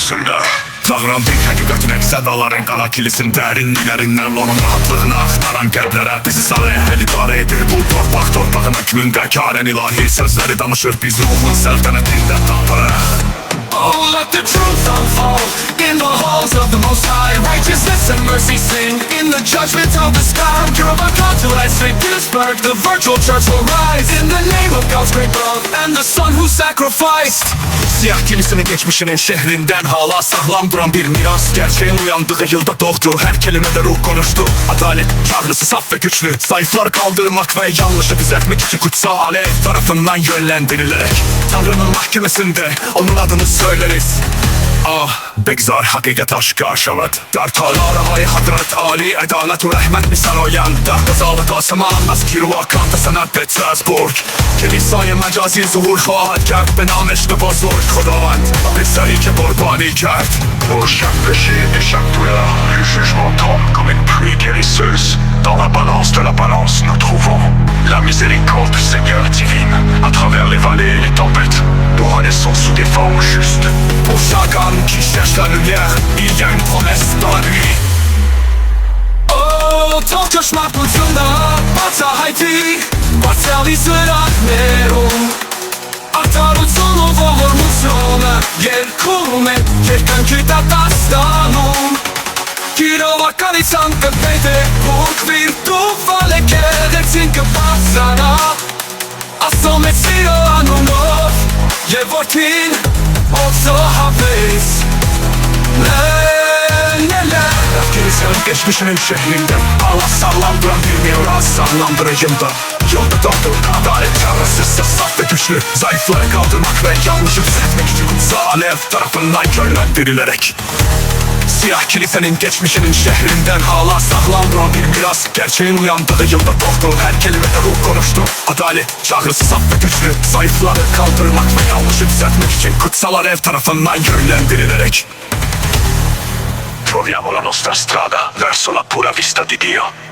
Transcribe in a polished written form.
karşısında. Çağıran bir hakikatin eksedaların kara kilisin derinliklerinden onun rahatlığına aktaran kalplere bizi saraya el idare edir bu torpak torpağına külünde kâren ilahi sözleri danışır biz ruhun seltenetinde tapır. Oh, let the truth unfold in the halls of the Most High. Righteousness and mercy sing in the judgment of the sky. Pure of our God till I say Pittsburgh, the virtual church will rise in the name of God's great love and the Son who sacrificed. Siyah kilisinin geçmişinin şehrinden hala sağlam duran bir miras. Gerçeğin uyandığı yılda doğdu, her kelimede ruh konuştu. Adalet çağrısı saf ve güçlü, zayıfları kaldırmak ve yanlışı düzeltmek için kutsal alev tarafından yönlendirilerek Tanrı'nın mahkemesinde onun adını söyleriz. Ah, begzar hakikat aşka şavat در تالار های حضرت عالی عدالت و رحمت می‌سراید در قضاوت آسمان از گیر و آکان تسند پترزبورگ کلیسای مجازی ظهور خواهد کرد به نام عشق بزرگ خداوند و پسری که قربانی کرد. Pour chaque péché et chaque douleur, le jugement tombe comme une pluie guérisseuse. Dans la balance de la balance, nous trouvons la miséricorde du Seigneur divine. À travers les vallées et les tempêtes, nous renaissons sous des formes justes. Pour chacun qui cherche la lumière, il y a une promesse dans la nuit. Oh, ton cauchemar pozisyonda Batsa Haiti Batsa Nero Atarut sonu volumusione Jerkume Jerkan kita tastanum Kirova kalisan pepete Bóg wirtuale kiedy cinka pasana A som siro anumov Je vortin Otso habis Kilisenin geçmişinin şehrinde hala sağlam duran bir miras sağlamdırıcımda. Yolda doğdu adalet çağrısı saf ve güçlü. Zayıfları kaldırmak ve yanlışı düzeltmek için kutsal alev tarafından yönlendirilerek Siyah kilisenin geçmişinin şehrinden hala sağlam duran bir miras. Gerçeğin uyandığı yılda doğdu, her kelimede ruh konuştu. Adalet çağrısı saf ve güçlü. Zayıfları kaldırmak ve yanlışı düzeltmek için kutsal alev tarafından yönlendirilerek Troviamo la nostra strada verso la pura vista di Dio.